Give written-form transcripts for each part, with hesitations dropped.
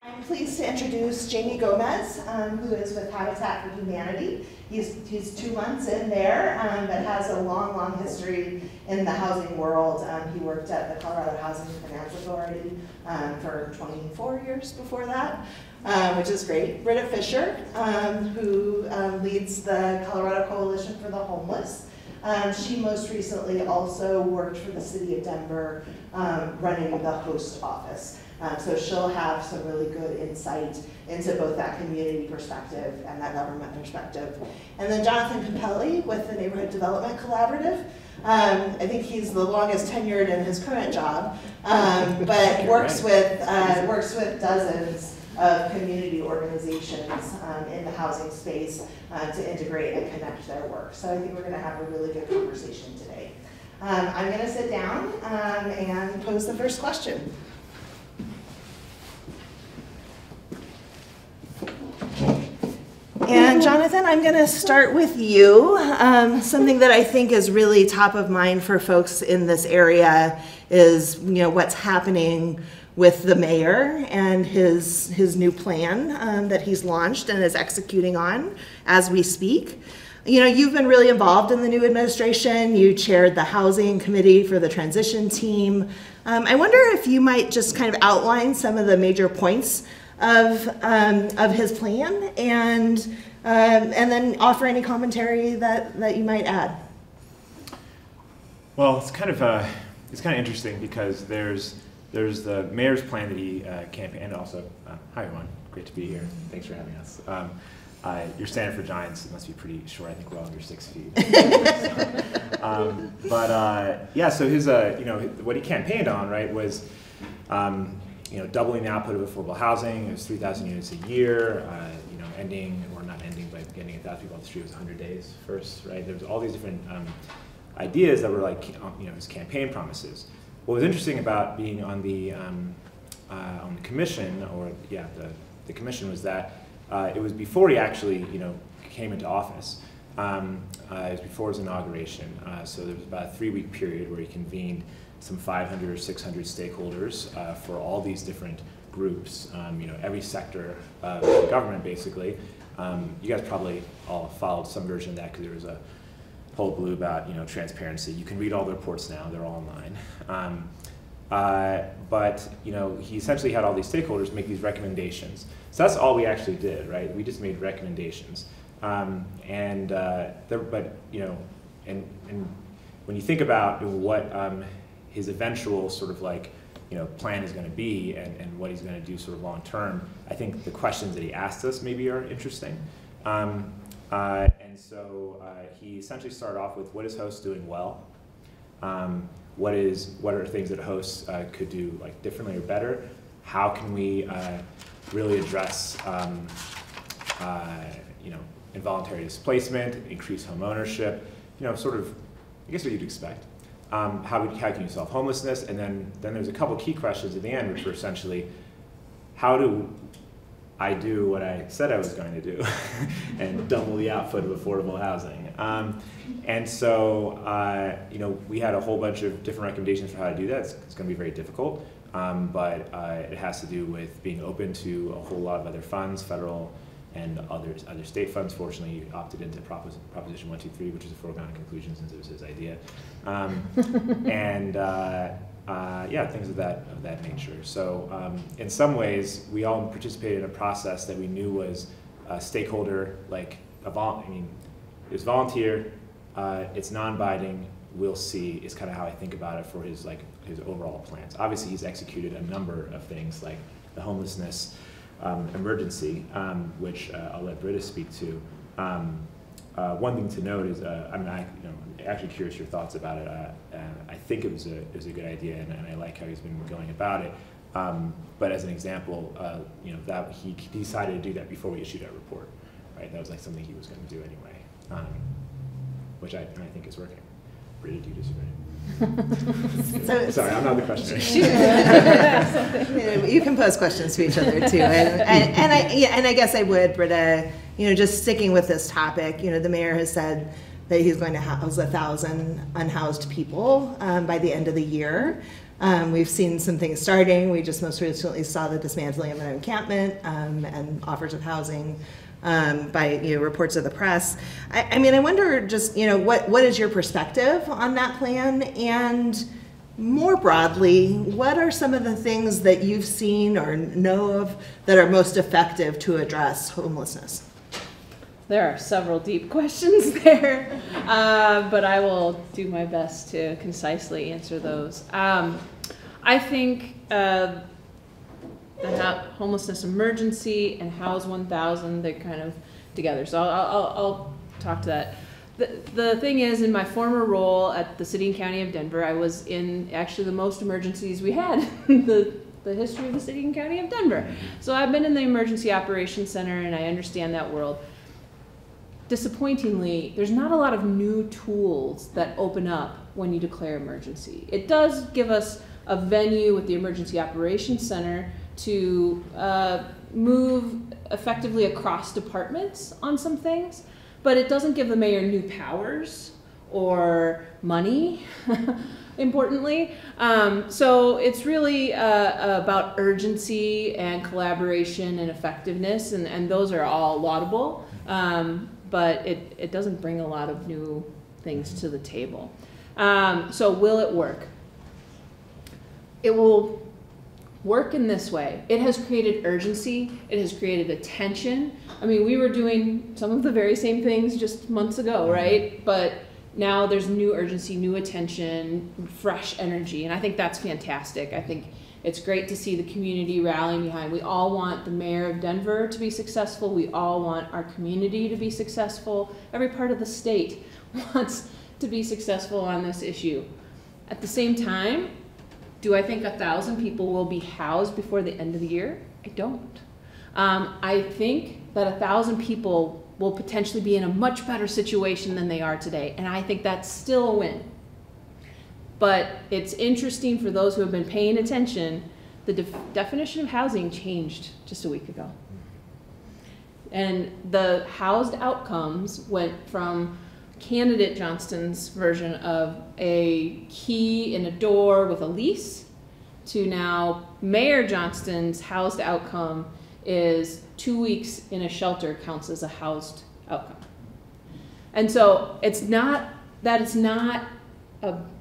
I'm pleased to introduce Jaime Gomez, who is with Habitat for Humanity. He's 2 months in there, but has a long history in the housing world. He worked at the Colorado Housing Finance Authority for 24 years before that, which is great. Britta Fisher, who leads the Colorado Coalition for the Homeless. She most recently also worked for the city of Denver, running the host office. So she'll have some really good insight into both that community perspective and that government perspective. And then Jonathan Cappelli with the Neighborhood Development Collaborative. I think he's the longest tenured in his current job, but works with dozens of community organizations in the housing space to integrate and connect their work. So I think we're going to have a really good conversation today. I'm going to sit down and pose the first question. And Jonathan, I'm going to start with you. Something that I think is really top of mind for folks in this area is, what's happening with the mayor and his new plan that he's launched and is executing on as we speak. You've been really involved in the new administration. You chaired the housing committee for the transition team. I wonder if you might just kind of outline some of the major points of his plan and then offer any commentary that you might add. Well, it's kind of interesting because there's the mayor's plan that he campaigned, and also hi everyone, great to be here. Thanks for having us. Your standard for giants must be pretty short. I think we're all under 6 feet. Yeah, so his what he campaigned on, right, was doubling the output of affordable housing. It was 3,000 units a year. Ending, or not ending, but getting 1,000 people on the street was 100 days first, right? There was all these different ideas that were like, his campaign promises. What was interesting about being on the commission, or the commission, was that it was before he actually, came into office. It was before his inauguration. So there was about a 3-week period where he convened some 500 or 600 stakeholders for all these different groups, every sector of the government, basically. You guys probably all followed some version of that because there was a whole blue about transparency. You can read all the reports now; they're all online. But he essentially had all these stakeholders make these recommendations. So that's all we actually did, right? We just made recommendations. And when you think about what his eventual sort of plan is going to be and what he's going to do sort of long term, I think the questions that he asked us maybe are interesting. And so he essentially started off with, what is hosts doing well? What are things that hosts could do differently or better? How can we really address involuntary displacement, increase home ownership, sort of, I guess what you'd expect. How can you solve homelessness? And then there's a couple key questions at the end, which were essentially, how do I do what I said I was going to do and double the output of affordable housing? And so, we had a whole bunch of different recommendations for how to do that. It's going to be very difficult, but it has to do with being open to a whole lot of other funds, federal and other state funds. Fortunately, he opted into Proposition 123, which is a foregone conclusion since it was his idea, things of that nature. So, in some ways, we all participated in a process that we knew was stakeholder, it was volunteer, it's non-binding. We'll see is kind of how I think about it for his overall plans. Obviously, he's executed a number of things like the homelessness emergency, which I'll let Britta speak to. One thing to note is, I'm actually curious your thoughts about it. I think it was a good idea, and I like how he's been going about it. But as an example, that he decided to do that before we issued our report, right? That was something he was going to do anyway, which I think is working. Britta, do you disagree? Sorry, I'm not the questioner. You can pose questions to each other too, and I guess I would, Britta. Just sticking with this topic. The mayor has said that he's going to house 1,000 unhoused people by the end of the year. We've seen some things starting. We just most recently saw the dismantling of an encampment and offers of housing by reports of the press. I mean, I wonder just what is your perspective on that plan, and more broadly, what are some of the things that you've seen or know of that are most effective to address homelessness? There are several deep questions there, but I will do my best to concisely answer those. I think the homelessness emergency and House 1000, they're kind of together. So I'll talk to that. The thing is, in my former role at the City and County of Denver, I was in actually the most emergencies we had in the history of the City and County of Denver. So I've been in the Emergency Operations Center, and I understand that world. Disappointingly, there's not a lot of new tools that open up when you declare emergency. It does give us a venue with the Emergency Operations Center to move effectively across departments on some things, but it doesn't give the mayor new powers or money, importantly. So it's really about urgency and collaboration and effectiveness, and those are all laudable. But it doesn't bring a lot of new things to the table. So will it work? It will work in this way. It has created urgency. It has created attention. I mean, we were doing some of the very same things just months ago, right? But now there's new urgency, new attention, fresh energy, and I think that's fantastic. I think it's great to see the community rallying behind. We all want the mayor of Denver to be successful. We all want our community to be successful. Every part of the state wants to be successful on this issue. At the same time, do I think 1,000 people will be housed before the end of the year? I don't. I think that 1,000 people will potentially be in a much better situation than they are today, and I think that's still a win. But it's interesting for those who have been paying attention, the definition of housing changed just a week ago. And the housed outcomes went from candidate Johnston's version of a key in a door with a lease to now Mayor Johnston's housed outcome is 2 weeks in a shelter counts as a housed outcome. And so it's not that it's not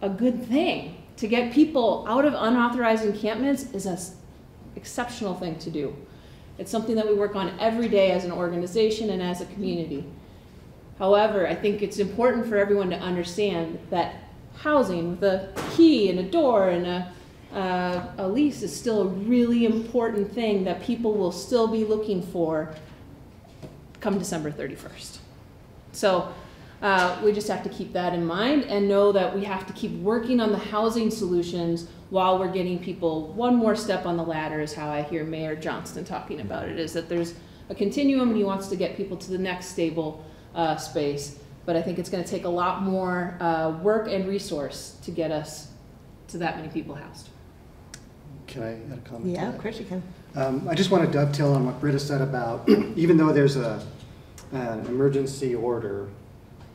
a good thing. To get people out of unauthorized encampments is an exceptional thing to do. It's something that we work on every day as an organization and as a community. However, I think it's important for everyone to understand that housing with a key and a door and a lease is still a really important thing that people will still be looking for come December 31st. So we just have to keep that in mind and know that we have to keep working on the housing solutions while we're getting people one more step on the ladder, is how I hear Mayor Johnston talking about it, is that there's a continuum and he wants to get people to the next stable space. But I think it's going to take a lot more work and resource to get us to that many people housed. Can I add a comment? Yeah, of course you can. I just want to dovetail on what Britta said about even though there's an emergency order,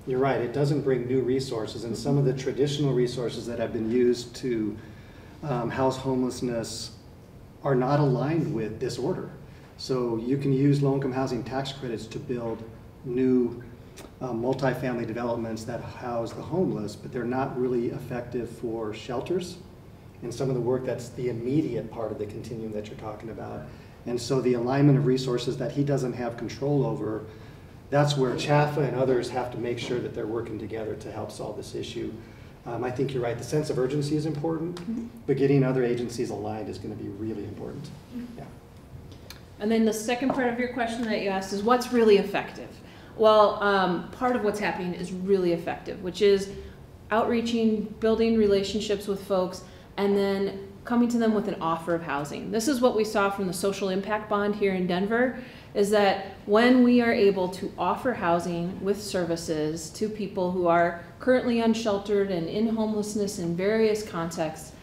you're right, it doesn't bring new resources, and some of the traditional resources that have been used to house homelessness are not aligned with this order. So you can use low-income housing tax credits to build new multifamily developments that house the homeless, but they're not really effective for shelters and some of the work that's the immediate part of the continuum that you're talking about. And so the alignment of resources that he doesn't have control over, that's where CHAFA and others have to make sure that they're working together to help solve this issue. I think you're right, the sense of urgency is important, but getting other agencies aligned is going to be really important. Yeah. And then the second part of your question that you asked is what's really effective? Well, part of what's happening is really effective, which is outreaching, building relationships with folks, and then coming to them with an offer of housing. This is what we saw from the social impact bond here in Denver, is that when we are able to offer housing with services to people who are currently unsheltered and in homelessness in various contexts,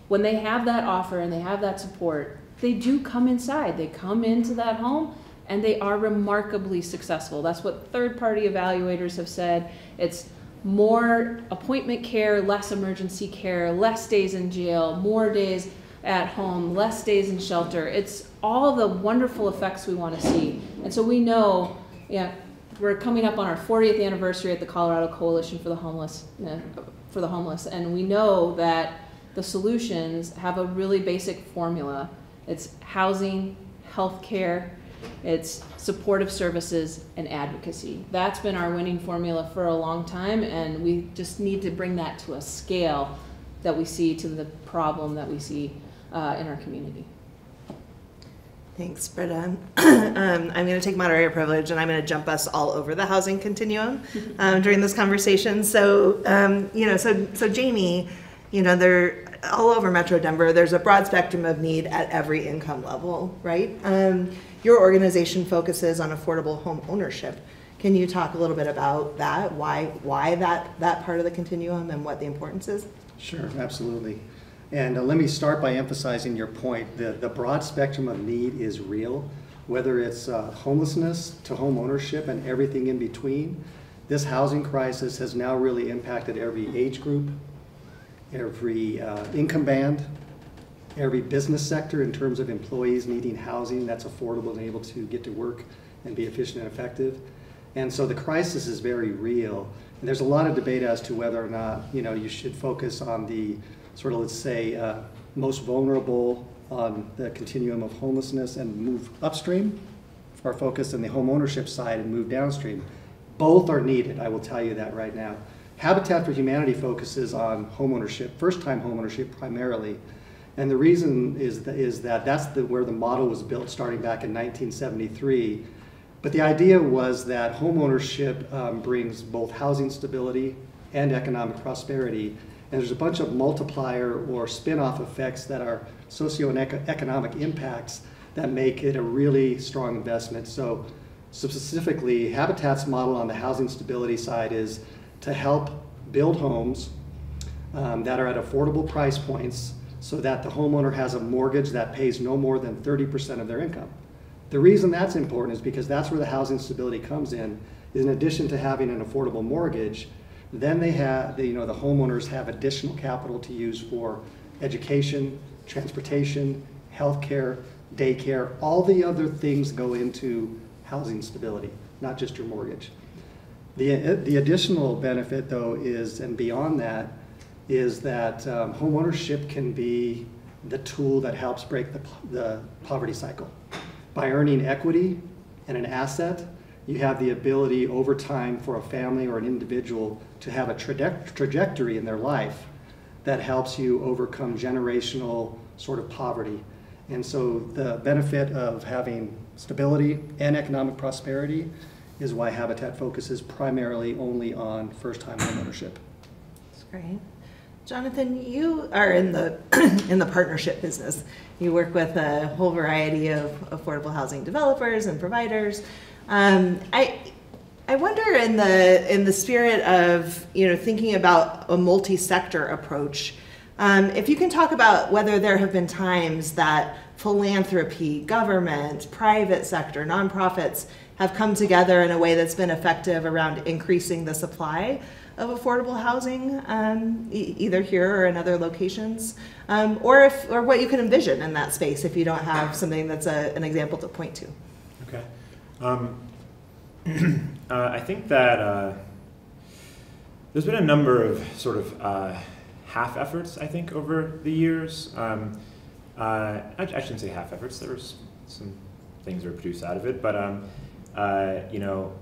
when they have that offer and they have that support, they do come inside. They come into that home and they are remarkably successful. That's what third-party evaluators have said. It's more appointment care, less emergency care, less days in jail, more days at home, less days in shelter. It's all the wonderful effects we want to see. And so we know, yeah, we're coming up on our 40th anniversary at the Colorado Coalition for the Homeless, and we know that the solutions have a really basic formula. It's housing, healthcare, it's supportive services, and advocacy. That's been our winning formula for a long time, and we just need to bring that to a scale that we see to the problem that we see in our community. Thanks, Britta. I'm going to take moderator privilege, and I'm going to jump us all over the housing continuum during this conversation. So, so Jaime, they're all over Metro Denver. There's a broad spectrum of need at every income level, right? Your organization focuses on affordable home ownership. Can you talk a little bit about that? Why that part of the continuum and what the importance is? Sure, absolutely. And let me start by emphasizing your point. The broad spectrum of need is real, whether it's homelessness to home ownership and everything in between. This housing crisis has now really impacted every age group, every income band, every business sector in terms of employees needing housing that's affordable and able to get to work and be efficient and effective. And so the crisis is very real. And there's a lot of debate as to whether or not you should focus on the sort of, let's say, most vulnerable on the continuum of homelessness and move upstream, or focus on the home ownership side and move downstream. Both are needed, I will tell you that right now. Habitat for Humanity focuses on home ownership, first-time home ownership primarily. And the reason is that that's where the model was built starting back in 1973. But the idea was that home ownership brings both housing stability and economic prosperity. And there's a bunch of multiplier or spin-off effects that are socio-economic impacts that make it a really strong investment. So specifically, Habitat's model on the housing stability side is to help build homes that are at affordable price points so that the homeowner has a mortgage that pays no more than 30% of their income. The reason that's important is because that's where the housing stability comes in addition to having an affordable mortgage, then they have, the homeowners have additional capital to use for education, transportation, healthcare, daycare, all the other things go into housing stability, not just your mortgage. The additional benefit, though, is, and beyond that, is that home ownership can be the tool that helps break the poverty cycle. By earning equity and an asset, you have the ability over time for a family or an individual to have a trajectory in their life that helps you overcome generational sort of poverty. And so the benefit of having stability and economic prosperity is why Habitat focuses primarily only on first-time home ownership. That's great. Jonathan, you are in the in the partnership business. You work with a whole variety of affordable housing developers and providers. I wonder, in the spirit of thinking about a multi-sector approach, if you can talk about whether there have been times that philanthropy, government, private sector, nonprofits have come together in a way that's been effective around increasing the supply of affordable housing, either here or in other locations, or what you can envision in that space if you don't have something that's an example to point to. Okay. I think that there's been a number of sort of half efforts, I think, over the years. I shouldn't say half efforts. There was some things that were produced out of it, but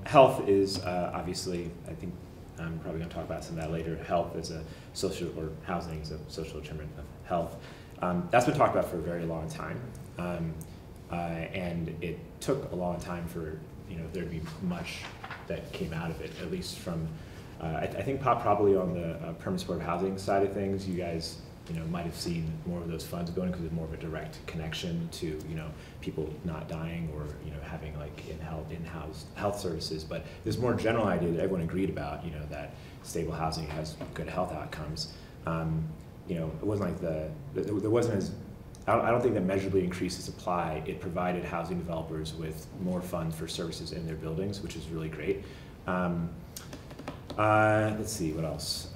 health is obviously, I think, I'm probably going to talk about some of that later. Health is a social, or housing is a social determinant of health. That's been talked about for a very long time, and it took a long time for there to be much that came out of it. At least from, I think probably on the permanent supportive housing side of things, you guys might have seen more of those funds going because there's more of a direct connection to people not dying or having like in-house health services. But there's more general idea that everyone agreed about, that stable housing has good health outcomes. It wasn't like there wasn't as, I don't think that measurably increased the supply. It provided housing developers with more funds for services in their buildings, which is really great. Let's see, what else?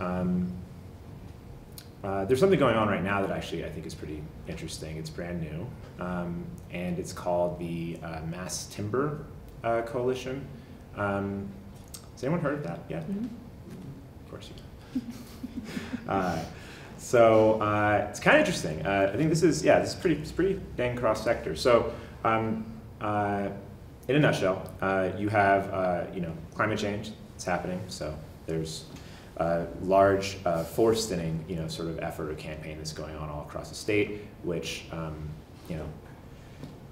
There's something going on right now that actually I think is pretty interesting. It's brand new, and it's called the Mass Timber Coalition. Has anyone heard of that yet? Mm-hmm. Of course you have. So it's kind of interesting. I think this is it's pretty dang cross sector. So in a nutshell, you have climate change. It's happening. So there's large forest thinning sort of effort or campaign that's going on all across the state, which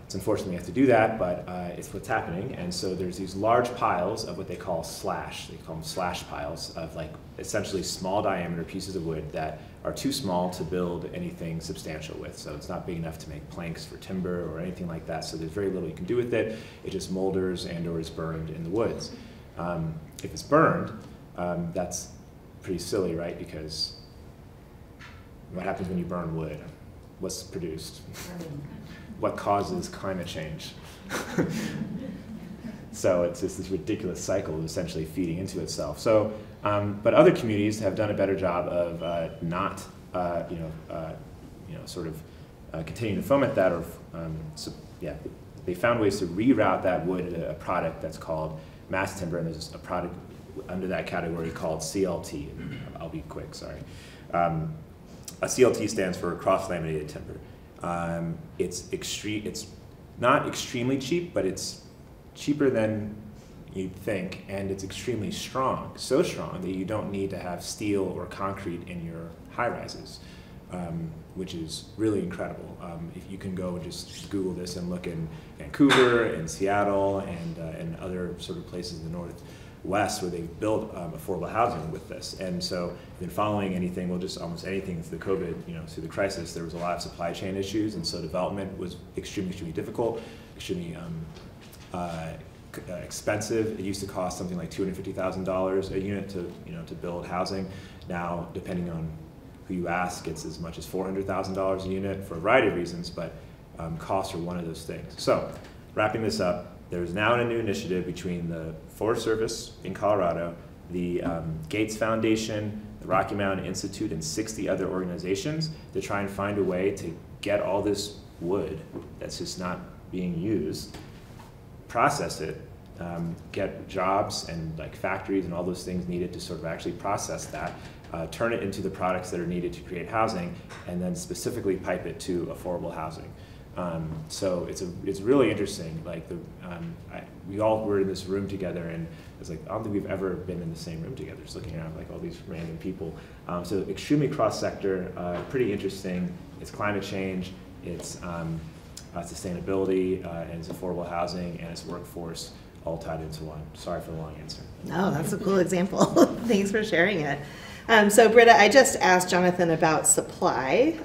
it's unfortunate we have to do that, but it's what's happening. And so there's these large piles of what they call slash. They call them slash piles of like essentially small diameter pieces of wood that are too small to build anything substantial with. So it's not big enough to make planks for timber or anything like that. So there's very little you can do with it. It just molders and or is burned in the woods. If it's burned, that's pretty silly, right? Because what happens when you burn wood? What's produced? What causes climate change? So it's just this ridiculous cycle of essentially feeding into itself. So, but other communities have done a better job of not, sort of continuing to foment that, or they found ways to reroute that wood into a product that's called mass timber, and there's a product under that category called CLT. I'll be quick, sorry. A CLT stands for cross-laminated timber. It's not extremely cheap, but it's cheaper than you'd think, and it's extremely strong. So strong that you don't need to have steel or concrete in your high-rises, which is really incredible. If you can go and just Google this and look in Vancouver and Seattle and other sort of places in the Northwest where they've built affordable housing with this. And so if you've been following anything, well, just almost anything through the COVID, through the crisis, there was a lot of supply chain issues, and so development was extremely difficult, extremely expensive. It used to cost something like $250,000 a unit to build housing. Now, depending on who you ask, it's as much as $400,000 a unit for a variety of reasons, but costs are one of those things. So, wrapping this up, there's now a new initiative between the Forest Service in Colorado, the Gates Foundation, the Rocky Mountain Institute, and 60 other organizations to try and find a way to get all this wood that's just not being used, process it, get jobs and like factories and all those things needed to sort of actually process that, turn it into the products that are needed to create housing, and then specifically pipe it to affordable housing. So it's really interesting. Like we all were in this room together, and it's like I don't think we've ever been in the same room together, just looking around like all these random people. So extremely cross-sector, pretty interesting. It's climate change, it's sustainability, and it's affordable housing, and it's workforce, all tied into one. Sorry for the long answer. No, that's a cool example. Thanks for sharing it. So Britta, I just asked Jonathan about supply,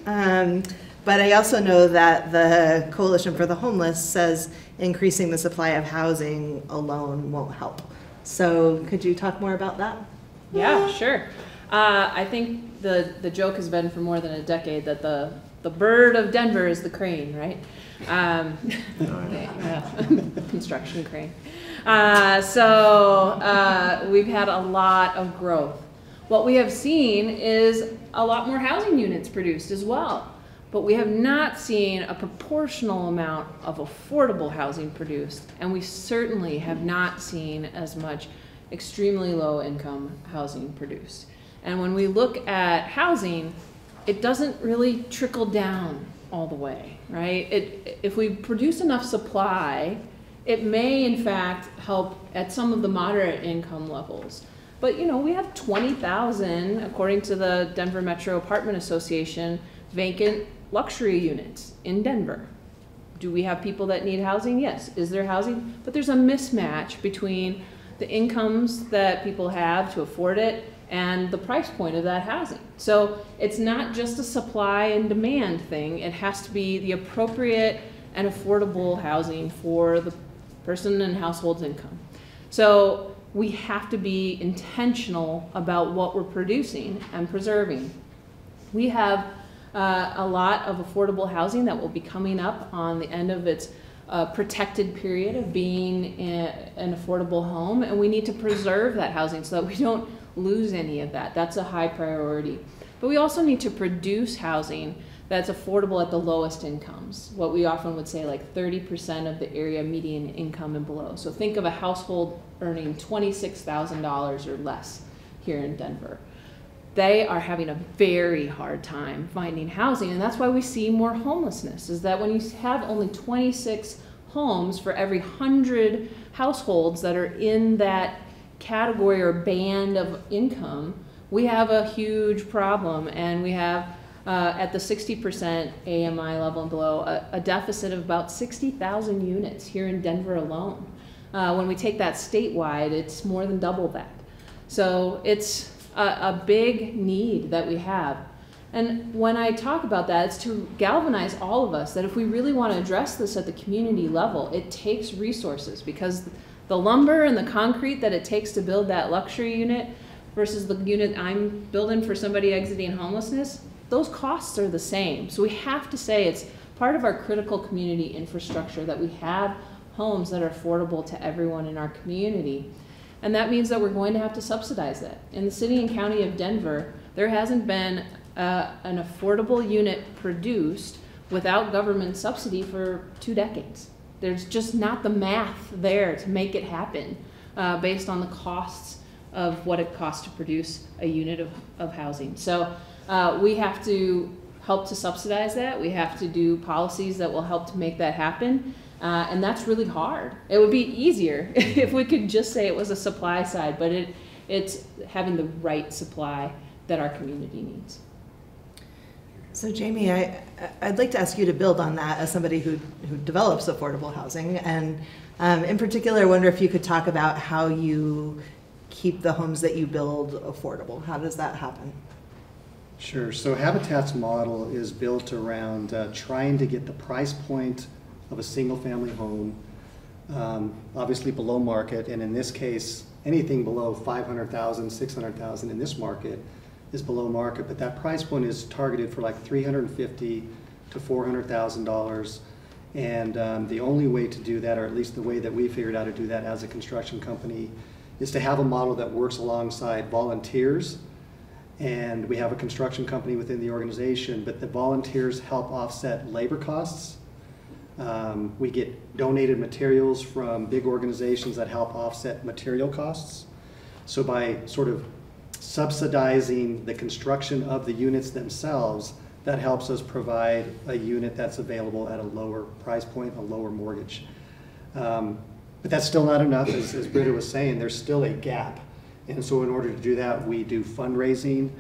but I also know that the Coalition for the Homeless says increasing the supply of housing alone won't help. So could you talk more about that? Yeah, sure. I think the joke has been for more than a decade that the bird of Denver is the crane, right? Construction crane. So we've had a lot of growth. What we have seen is a lot more housing units produced as well, but we have not seen a proportional amount of affordable housing produced, and we certainly have not seen as much extremely low income housing produced. And when we look at housing, it doesn't really trickle down all the way, right? If we produce enough supply, it may in fact help at some of the moderate income levels. But we have 20,000, according to the Denver Metro Apartment Association, vacant luxury units in Denver. Do we have people that need housing? Yes. Is there housing? But there's a mismatch between the incomes that people have to afford it and the price point of that housing. So it's not just a supply and demand thing. It has to be the appropriate and affordable housing for the person and household's income. So we have to be intentional about what we're producing and preserving. We have a lot of affordable housing that will be coming up on the end of its protected period of being an affordable home, and we need to preserve that housing so that we don't lose any of that. That's a high priority. But we also need to produce housing that's affordable at the lowest incomes, what we often would say like 30% of the area median income and below. So think of a household earning $26,000 or less here in Denver. They are having a very hard time finding housing, and that's why we see more homelessness, is that when you have only 26 homes for every 100 households that are in that category or band of income, we have a huge problem, and we have at the 60% AMI level and below, a deficit of about 60,000 units here in Denver alone. When we take that statewide, it's more than double that. So it's a big need that we have. And when I talk about that, it's to galvanize all of us that if we really want to address this at the community level, it takes resources, because the lumber and the concrete that it takes to build that luxury unit versus the unit I'm building for somebody exiting homelessness, those costs are the same. So we have to say it's part of our critical community infrastructure that we have homes that are affordable to everyone in our community. And that means that we're going to have to subsidize that. In the city and county of Denver, there hasn't been an affordable unit produced without government subsidy for 2 decades. There's just not the math there to make it happen based on the costs of what it costs to produce a unit of housing. So we have to help to subsidize that. We have to do policies that will help to make that happen. And that's really hard. It would be easier if we could just say it was a supply side, but it's having the right supply that our community needs. So Jaime, I'd like to ask you to build on that as somebody who develops affordable housing. And in particular, I wonder if you could talk about how you keep the homes that you build affordable. How does that happen? Sure. So Habitat's model is built around trying to get the price point of a single-family home, obviously below market, and in this case, anything below $500,000, $600,000 in this market is below market, but that price point is targeted for like $350,000 to $400,000, and the only way to do that, or at least the way that we figured out to do that as a construction company, is to have a model that works alongside volunteers. And we have a construction company within the organization, but the volunteers help offset labor costs. We get donated materials from big organizations that help offset material costs. So by sort of subsidizing the construction of the units themselves, that helps us provide a unit that's available at a lower price point, a lower mortgage. But that's still not enough, as Britta was saying, there's still a gap. And so in order to do that, we do fundraising,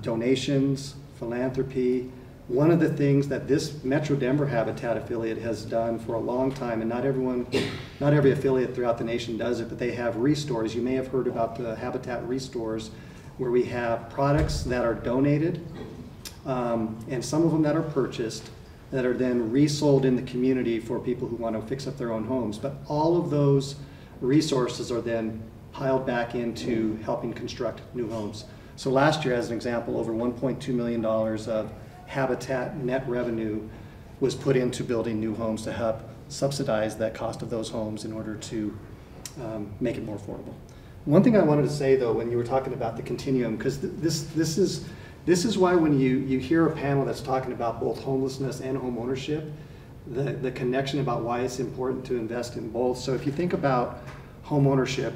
donations, philanthropy. One of the things that this Metro Denver Habitat affiliate has done for a long time, and not every affiliate throughout the nation does it, but they have restores. You may have heard about the Habitat restores, where we have products that are donated, and some of them that are purchased, that are then resold in the community for people who want to fix up their own homes. But all of those resources are then piled back into helping construct new homes. So last year, as an example, over $1.2 million of Habitat net revenue was put into building new homes to help subsidize that cost of those homes in order to make it more affordable. One thing I wanted to say, though, when you were talking about the continuum, because this is why when you hear a panel that's talking about both homelessness and home ownership, the connection about why it's important to invest in both. So if you think about home ownership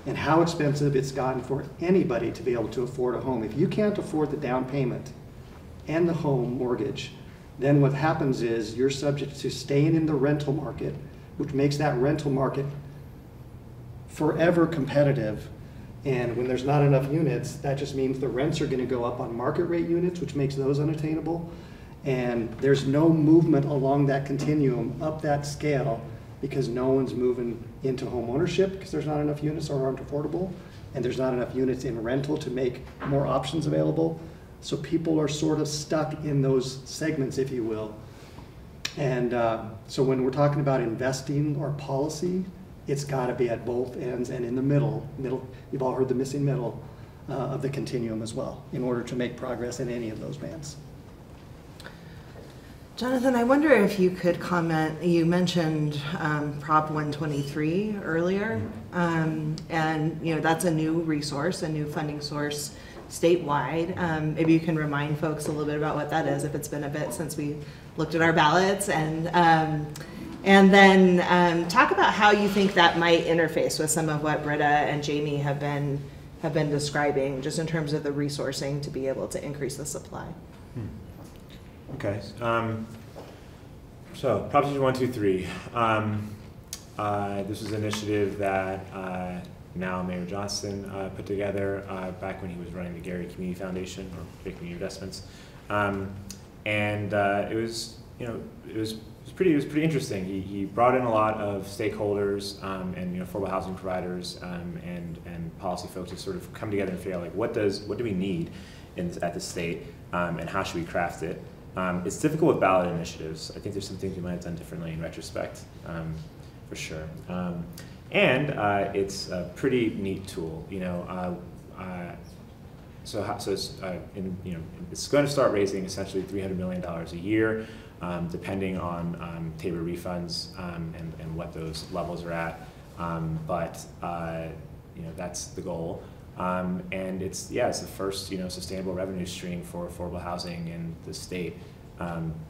and how expensive it's gotten for anybody to be able to afford a home, if you can't afford the down payment and the home mortgage, then what happens is you're subject to staying in the rental market, which makes that rental market forever competitive. And when there's not enough units, that just means the rents are going to go up on market rate units, which makes those unattainable. And there's no movement along that continuum up that scale because no one's moving into home ownership because there's not enough units or aren't affordable, and there's not enough units in rental to make more options available. So people are sort of stuck in those segments, if you will. And so when we're talking about investing or policy, it's got to be at both ends and in the middle. You've all heard the missing middle of the continuum as well, in order to make progress in any of those bands. Jonathan, I wonder if you could comment, you mentioned Prop 123 earlier, and that's a new resource, a new funding source statewide. Maybe you can remind folks a little bit about what that is, if it's been a bit since we looked at our ballots, and then talk about how you think that might interface with some of what Britta and Jaime have been describing, just in terms of the resourcing to be able to increase the supply. Okay. So Proposition 123. This was an initiative that now Mayor Johnston put together back when he was running the Gary Community Foundation, or Community Investments, and it was pretty interesting. He brought in a lot of stakeholders and affordable housing providers and policy folks to sort of come together and figure out, like, what do we need at the state, and how should we craft it. It's difficult with ballot initiatives. I think there's some things we might have done differently in retrospect, for sure. And it's a pretty neat tool. So it's going to start raising essentially $300 million a year, depending on Tabor refunds and what those levels are at. But that's the goal. And it's the first sustainable revenue stream for affordable housing in the state.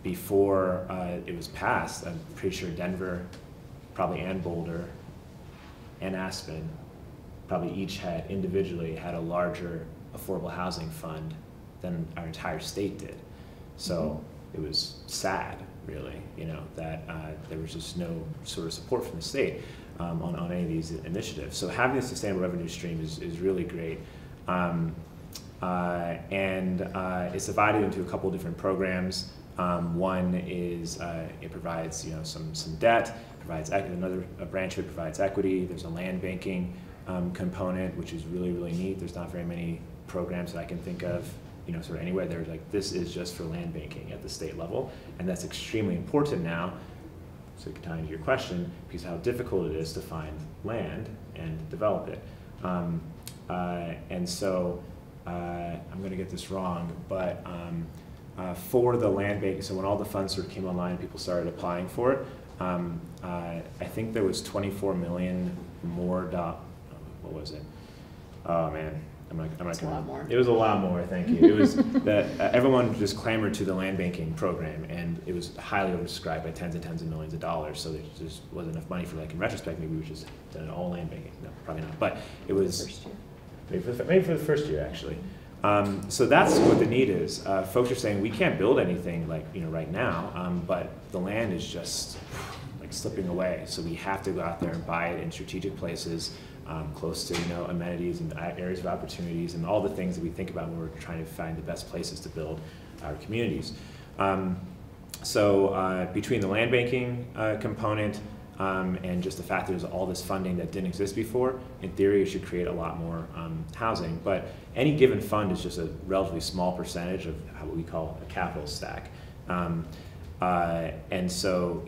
Before it was passed, I'm pretty sure Denver, probably, and Boulder, and Aspen, probably each individually had a larger affordable housing fund than our entire state did. So it was sad, really, that there was just no sort of support from the state on any of these initiatives. So having a sustainable revenue stream is really great. And it's divided into a couple different programs. One is it provides some debt, provides another branch of it provides equity. There's a land banking component, which is really, really neat. There's not very many programs that I can think of sort of anywhere. There's like, this is just for land banking at the state level, and that's extremely important now. So to tie into your question, because of how difficult it is to find land and develop it. And so I'm going to get this wrong, but for the land bank, so when all the funds sort of came online and people started applying for it, I think there was 24 million more, what was it? Oh man, It's a lot more. It was a lot more, thank you. It was that everyone just clamored to the land banking program, and it was highly oversubscribed by tens of millions of dollars, so there just wasn't enough money for, like, in retrospect, maybe we should have done it all land banking. No, probably not, but it was, maybe for the first year, actually. So that's what the need is. Folks are saying we can't build anything right now, but the land is just like slipping away. So we have to go out there and buy it in strategic places, close to amenities and areas of opportunities and all the things that we think about when we're trying to find the best places to build our communities. So between the land banking component and just the fact that there's all this funding that didn't exist before, in theory, it should create a lot more housing. But any given fund is just a relatively small percentage of what we call a capital stack. And so,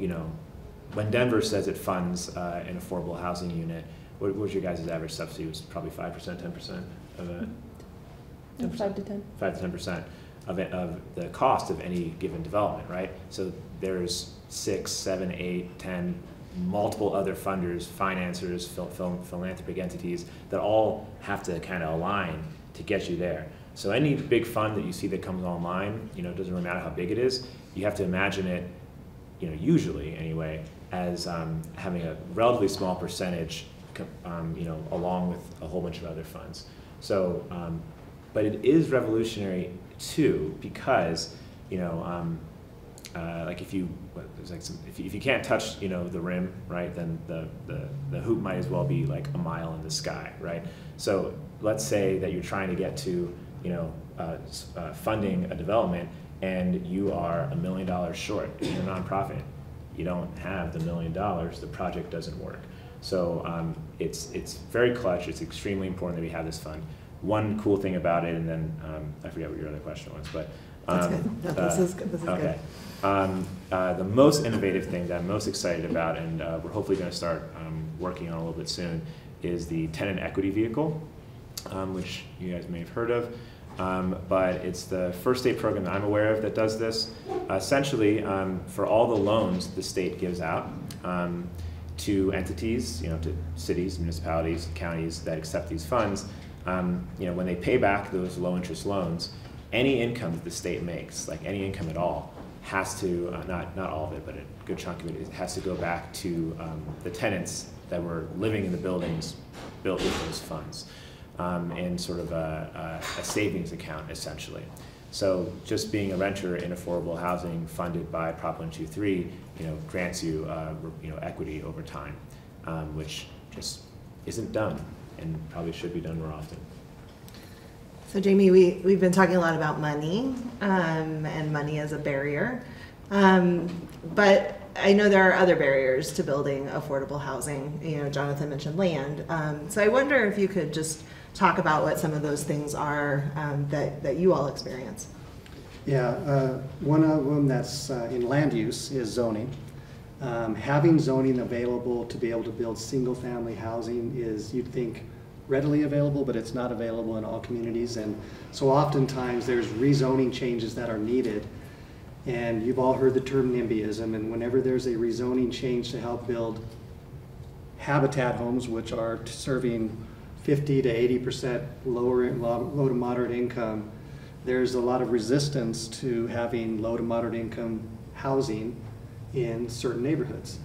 when Denver says it funds an affordable housing unit, what was your guys' average subsidy? It was probably 5%, 10% of it? 5 to 10. 5 to 10% of the cost of any given development, right? So there's 6, 7, 8, 10 multiple other funders, financiers, philanthropic entities that all have to kind of align to get you there. So any big fund that you see that comes online, it doesn't really matter how big it is, you have to imagine it, usually anyway, as having a relatively small percentage, along with a whole bunch of other funds. So, but it is revolutionary too, because, like if you can't touch the rim, right, then the hoop might as well be like a mile in the sky, right? So let's say that you're trying to get to funding a development and you are $1 million short. You're a nonprofit. You don't have the $1 million. The project doesn't work. So it's very clutch. It's extremely important that we have this fund. One cool thing about it, and then I forget what your other question was, but that's good. No, this is good. This is okay. Good. The most innovative thing that I'm most excited about, and we're hopefully going to start working on a little bit soon, is the tenant equity vehicle, which you guys may have heard of. but it's the first state program that I'm aware of that does this. Essentially, for all the loans the state gives out to entities, to cities, municipalities, counties that accept these funds, when they pay back those low interest loans, any income that the state makes, like any income at all, has to, not all of it, but a good chunk of it has to go back to the tenants that were living in the buildings built with those funds, in sort of a savings account, essentially. So just being a renter in affordable housing funded by Prop 123, grants you, equity over time, which just isn't done and probably should be done more often. So Jaime, we've been talking a lot about money, and money as a barrier, but I know there are other barriers to building affordable housing. Jonathan mentioned land. So I wonder if you could just talk about what some of those things are that you all experience. Yeah, one of them that's in land use is zoning. Having zoning available to be able to build single-family housing is, you'd think, readily available, but it's not available in all communities. And so oftentimes there's rezoning changes that are needed. And you've all heard the term NIMBYism, and whenever there's a rezoning change to help build habitat homes, which are serving 50 to 80% low to moderate income, there's a lot of resistance to having low to moderate income housing in certain neighborhoods.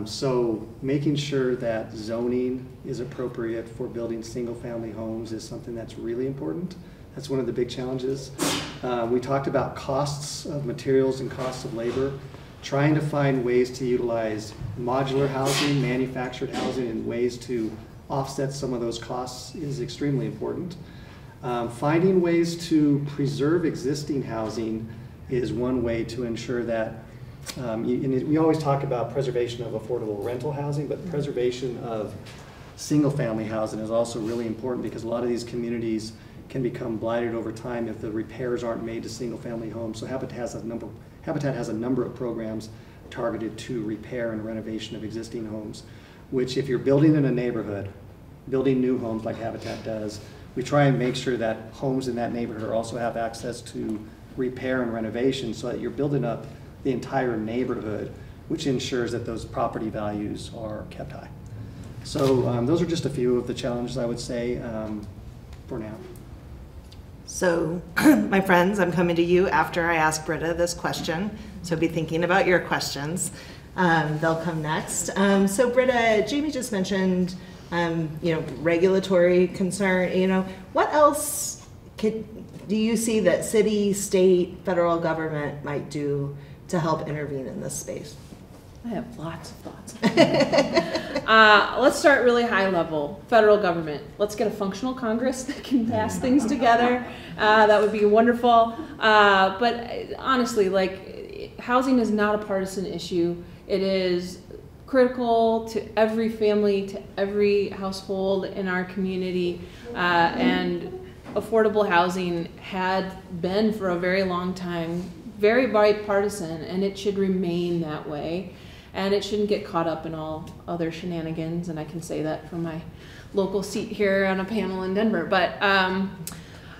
So making sure that zoning is appropriate for building single family homes is something that's really important. That's one of the big challenges. We talked about costs of materials and costs of labor. Trying to find ways to utilize modular housing, manufactured housing, and ways to offset some of those costs is extremely important. Finding ways to preserve existing housing is one way to ensure that, we always talk about preservation of affordable rental housing, but preservation of single family housing is also really important, because a lot of these communities can become blighted over time if the repairs aren't made to single family homes. So Habitat has a number of programs targeted to repair and renovation of existing homes, which if you're building in a neighborhood, building new homes like Habitat does, we try and make sure that homes in that neighborhood also have access to repair and renovation, so that you're building up the entire neighborhood, which ensures that those property values are kept high. So those are just a few of the challenges, I would say, for now. So my friends, I'm coming to you after I ask Britta this question, so be thinking about your questions. They'll come next. So Britta, Jaime just mentioned regulatory concern. What else do you see that city, state, federal government might do to help intervene in this space? I have lots of thoughts. Let's start really high level. Federal government. Let's get a functional Congress that can pass things together. That would be wonderful. But honestly, housing is not a partisan issue. It is critical to every family, to every household in our community, and affordable housing had been for a very long time very bipartisan, and it should remain that way, and it shouldn't get caught up in all other shenanigans, and I can say that from my local seat here on a panel in Denver. But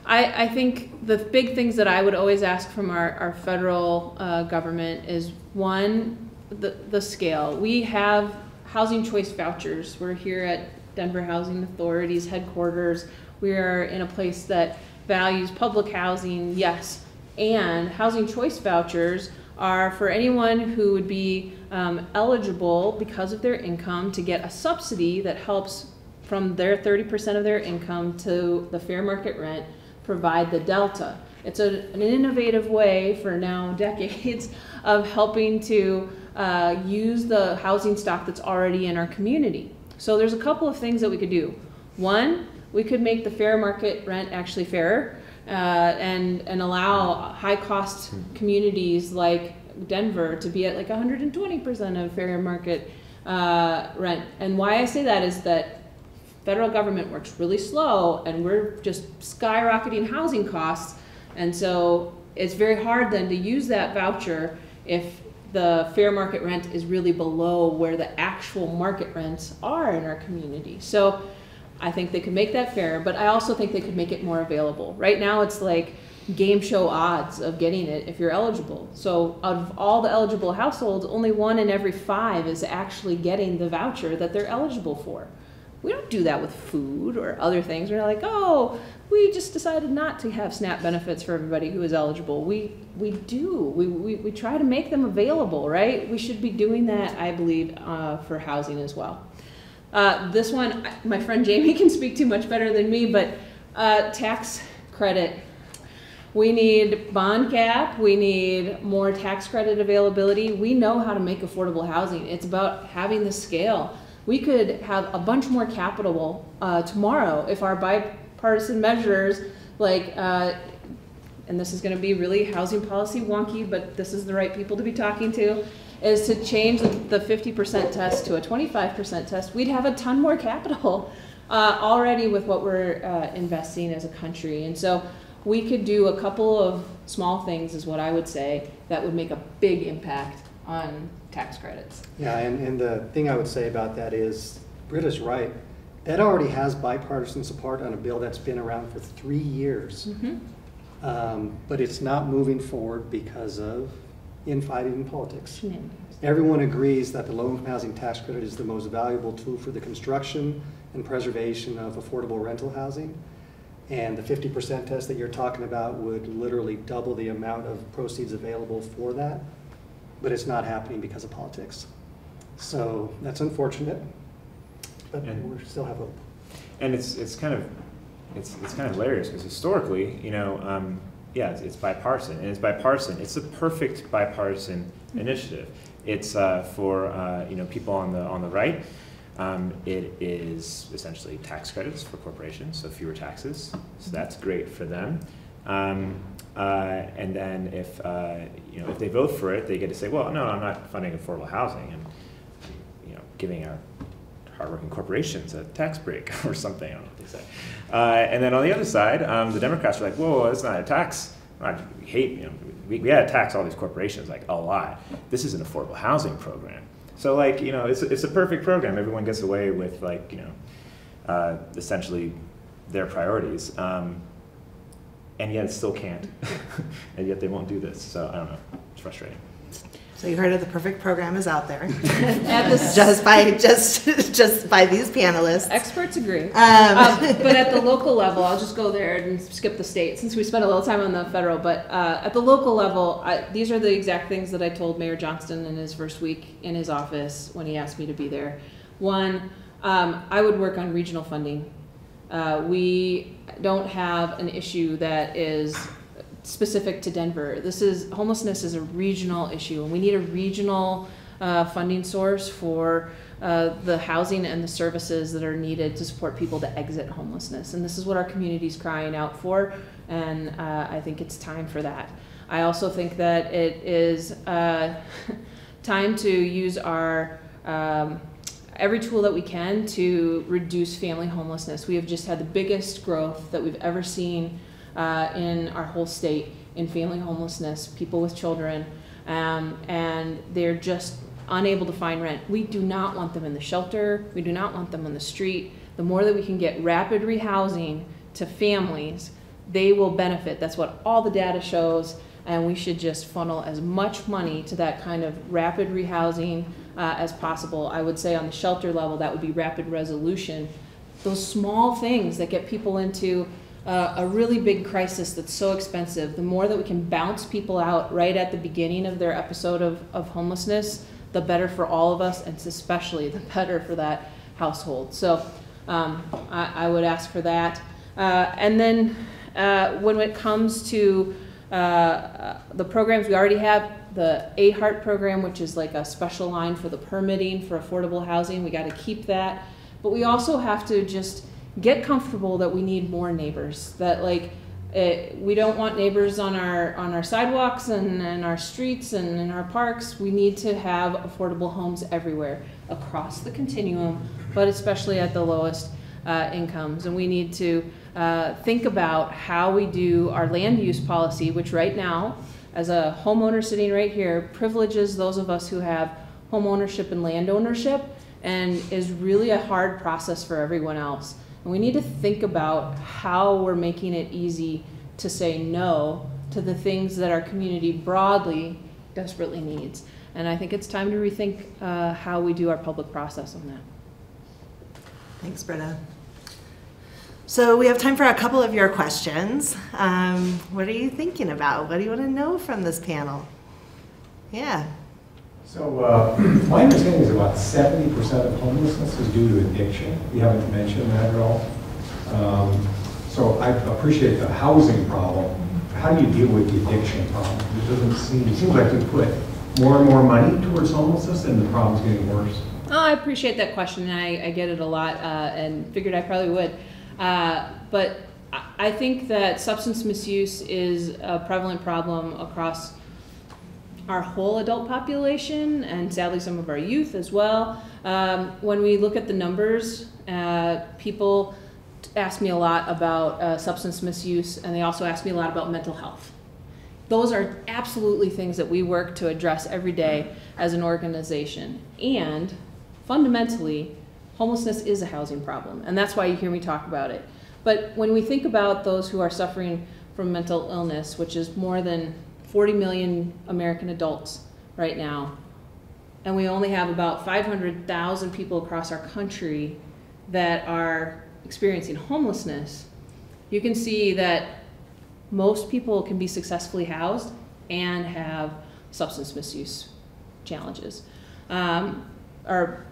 I think the big things that I would always ask from our federal government is, one, the scale. We have housing choice vouchers. We're here at Denver Housing Authority's headquarters. We are in a place that values public housing, yes, and housing choice vouchers are for anyone who would be eligible because of their income to get a subsidy that helps from their 30% of their income to the fair market rent provide the delta. It's an innovative way for now decades of helping to use the housing stock that's already in our community. So there's a couple of things that we could do. One, we could make the fair market rent actually fairer, and allow high cost communities like Denver to be at like 120% of fair market rent. And why I say that is that federal government works really slow, and we're just skyrocketing housing costs. And so it's very hard then to use that voucher if the fair market rent is really below where the actual market rents are in our community. So I think they could make that fair, but I also think they could make it more available. Right now it's like game show odds of getting it if you're eligible. So out of all the eligible households, only 1 in every 5 is actually getting the voucher that they're eligible for. We don't do that with food or other things. We're not like, oh, we just decided not to have SNAP benefits for everybody who is eligible. We do. We try to make them available, right? We should be doing that, I believe, for housing as well. This one, my friend Jaime can speak to much better than me, but tax credit. We need bond cap, we need more tax credit availability. We know how to make affordable housing. It's about having the scale. We could have a bunch more capital tomorrow if our bipartisan measures, like, and this is gonna be really housing policy wonky, but this is the right people to be talking to, is to change the 50% test to a 25% test. We'd have a ton more capital already with what we're investing as a country. And so we could do a couple of small things, is what I would say, that would make a big impact on tax credits. Yeah, and the thing I would say about that is, Britta's right. That already has bipartisan support on a bill that's been around for 3 years. But it's not moving forward because of infighting in politics. Everyone agrees that the low-income housing tax credit is the most valuable tool for the construction and preservation of affordable rental housing. And the 50% test that you're talking about would literally double the amount of proceeds available for that. But it's not happening because of politics. So that's unfortunate, but we still have hope. And it's kind of hilarious because historically, you know, yeah, it's bipartisan, and it's bipartisan. It's a perfect bipartisan initiative. It's for you know, people on the right. It is essentially tax credits for corporations, so fewer taxes. So that's great for them. And then if you know, if they vote for it, they get to say, well, no, I'm not funding affordable housing, and you know, giving our hardworking corporations a tax break or something. I don't know what they say. And then on the other side, the Democrats are like, whoa, it's not a tax. We hate, you know, we gotta tax all these corporations like a lot. This is an affordable housing program. So like, you know, it's a perfect program. Everyone gets away with, like, you know, essentially their priorities. And yet it still can't. And yet they won't do this. So I don't know, it's frustrating. So you heard of the perfect program is out there. At just by these panelists. Experts agree. But at the local level, I'll just go there and skip the state since we spent a little time on the federal. But at the local level, these are the exact things that I told Mayor Johnston in his first week in his office when he asked me to be there. One, I would work on regional funding. We don't have an issue that is specific to Denver. Homelessness is a regional issue, and we need a regional funding source for the housing and the services that are needed to support people to exit homelessness. And this is what our community is crying out for, and I think it's time for that. I also think that it is time to use our every tool that we can to reduce family homelessness. We have just had the biggest growth that we've ever seen in our whole state in family homelessness, people with children, and they're just unable to find rent. We do not want them in the shelter. We do not want them on the street. The more that we can get rapid rehousing to families, they will benefit. That's what all the data shows, and we should just funnel as much money to that kind of rapid rehousing as possible. I would say on the shelter level, that would be rapid resolution. Those small things that get people into a really big crisis that's so expensive, the more that we can bounce people out right at the beginning of their episode of homelessness, the better for all of us, and especially the better for that household. So I would ask for that. And then when it comes to the programs we already have, the AHART program, which is like a special line for the permitting for affordable housing, we got to keep that. But we also have to just get comfortable that we need more neighbors, that like we don't want neighbors on our sidewalks and our streets and in our parks. We need to have affordable homes everywhere across the continuum, but especially at the lowest incomes. And we need to think about how we do our land use policy, which right now, as a homeowner sitting right here, privileges those of us who have home ownership and land ownership, and is really a hard process for everyone else. And we need to think about how we're making it easy to say no to the things that our community broadly desperately needs. And I think it's time to rethink how we do our public process on that. Thanks, Britta. So we have time for a couple of your questions. What are you thinking about? What do you want to know from this panel? Yeah. So my understanding is about 70% of homelessness is due to addiction. We haven't mentioned that at all. So I appreciate the housing problem. How do you deal with the addiction problem? It seems like you put more and more money towards homelessness and the problem's getting worse. Oh, I appreciate that question, and I get it a lot, and figured I probably would. But I think that substance misuse is a prevalent problem across our whole adult population, and sadly some of our youth as well. When we look at the numbers, people ask me a lot about substance misuse, and they also ask me a lot about mental health. Those are absolutely things that we work to address every day as an organization. And fundamentally, homelessness is a housing problem, and that's why you hear me talk about it. But when we think about those who are suffering from mental illness, which is more than 40 million American adults right now, and we only have about 500,000 people across our country that are experiencing homelessness, you can see that most people can be successfully housed and have substance misuse challenges. Or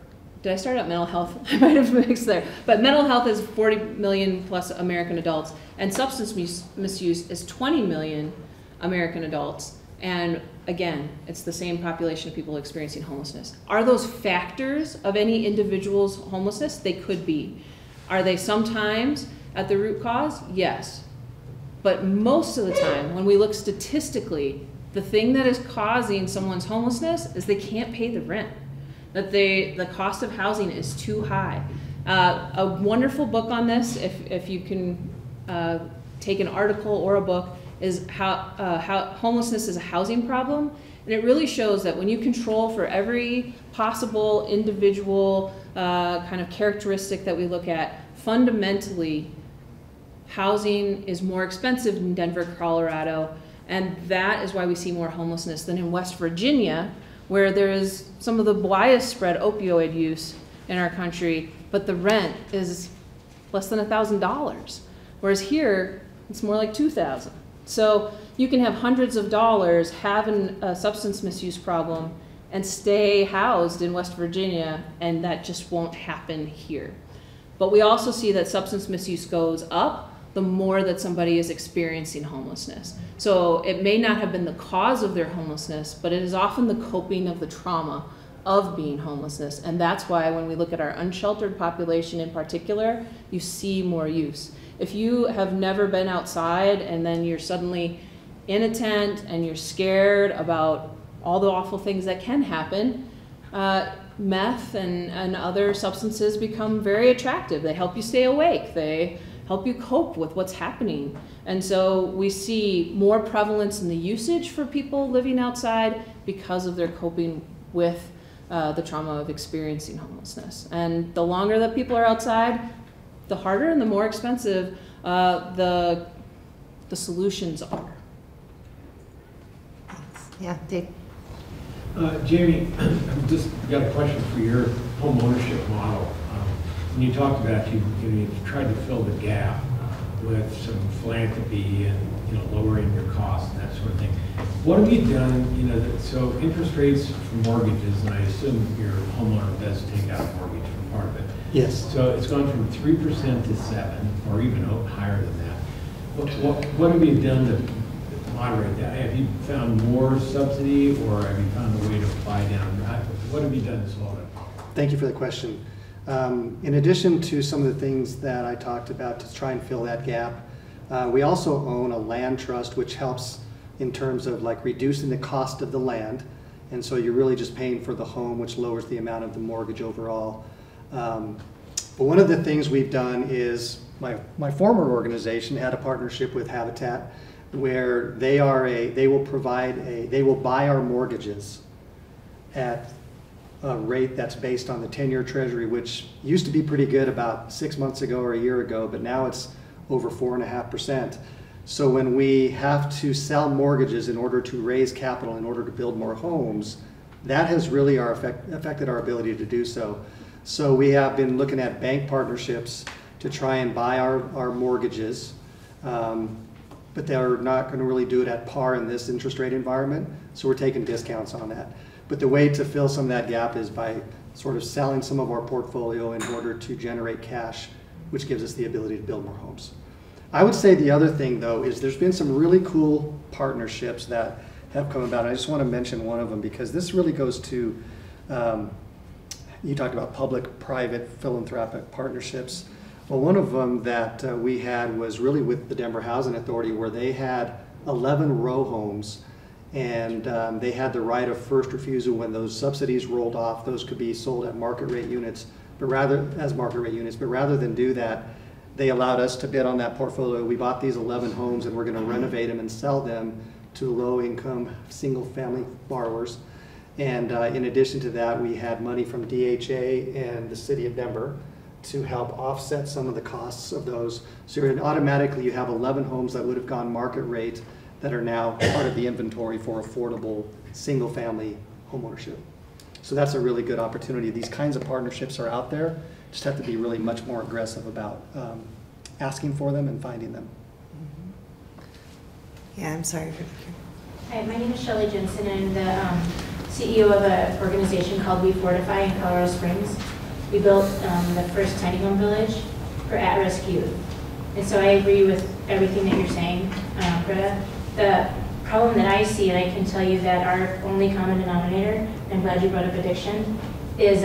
did I start out mental health? I might have mixed there. But mental health is 40 million plus American adults, and substance misuse is 20 million American adults. And again, it's the same population of people experiencing homelessness. Are those factors of any individual's homelessness? They could be. Are they sometimes at the root cause? Yes. But most of the time, when we look statistically, the thing that is causing someone's homelessness is they can't pay the rent, that the cost of housing is too high. A wonderful book on this, if you can take an article or a book, is how homelessness is a housing problem. And it really shows that when you control for every possible individual kind of characteristic that we look at, fundamentally, housing is more expensive in Denver, Colorado, and that is why we see more homelessness than in West Virginia, where there is some of the widest spread opioid use in our country, but the rent is less than $1,000, whereas here it's more like $2,000. So you can have hundreds of dollars, have a substance misuse problem, and stay housed in West Virginia, and that just won't happen here. But we also see that substance misuse goes up the more that somebody is experiencing homelessness. So it may not have been the cause of their homelessness, but it is often the coping of the trauma of being homelessness. And that's why when we look at our unsheltered population in particular, you see more use. If you have never been outside and then you're suddenly in a tent and you're scared about all the awful things that can happen, meth and other substances become very attractive. They help you stay awake. They help you cope with what's happening. And so we see more prevalence in the usage for people living outside because of their coping with the trauma of experiencing homelessness. And the longer that people are outside, the harder and the more expensive the solutions are. Yeah, Dave. Jamie, I've just got a question for your home ownership model. When you talked about you tried to fill the gap with some philanthropy and lowering your costs and that sort of thing. What have you done? So interest rates for mortgages, and I assume your homeowner does take out a mortgage for part of it. Yes. So it's gone from 3% to 7%, or even higher than that. What have you done to moderate that? Have you found more subsidy, or have you found a way to buy down? What have you done to solve it? Thank you for the question. In addition to some of the things that I talked about to try and fill that gap, we also own a land trust, which helps in terms of like reducing the cost of the land. And so you're really just paying for the home, which lowers the amount of the mortgage overall. But one of the things we've done is my former organization had a partnership with Habitat where they will buy our mortgages at rate that's based on the 10-year treasury, which used to be pretty good about 6 months ago or a year ago, but now it's over 4.5%. So when we have to sell mortgages in order to raise capital, in order to build more homes, that has really affected our ability to do so. So we have been looking at bank partnerships to try and buy our mortgages, but they're not going to really do it at par in this interest rate environment, so we're taking discounts on that. But the way to fill some of that gap is by sort of selling some of our portfolio in order to generate cash, which gives us the ability to build more homes. I would say the other thing, though, is there's been some really cool partnerships that have come about. I just want to mention one of them because this really goes to, you talked about public-private philanthropic partnerships. Well, one of them that we had was really with the Denver Housing Authority, where they had 11 row homes, and they had the right of first refusal when those subsidies rolled off. Those could be sold at market rate units, but rather than do that, they allowed us to bid on that portfolio. We bought these 11 homes, and we're going to renovate them and sell them to low-income single-family borrowers. And in addition to that, we had money from DHA and the City of Denver to help offset some of the costs of those. So automatically you have 11 homes that would have gone market rate that are now part of the inventory for affordable single-family homeownership. So that's a really good opportunity. These kinds of partnerships are out there. Just have to be really much more aggressive about asking for them and finding them. Yeah, I'm sorry. Hi, my name is Shelley Jensen, and I'm the CEO of an organization called We Fortify in Colorado Springs. We built the first tiny home village for at-risk youth. And so I agree with everything that you're saying, Britta. The problem that I see, and I can tell you that our only common denominator, and I'm glad you brought up addiction, is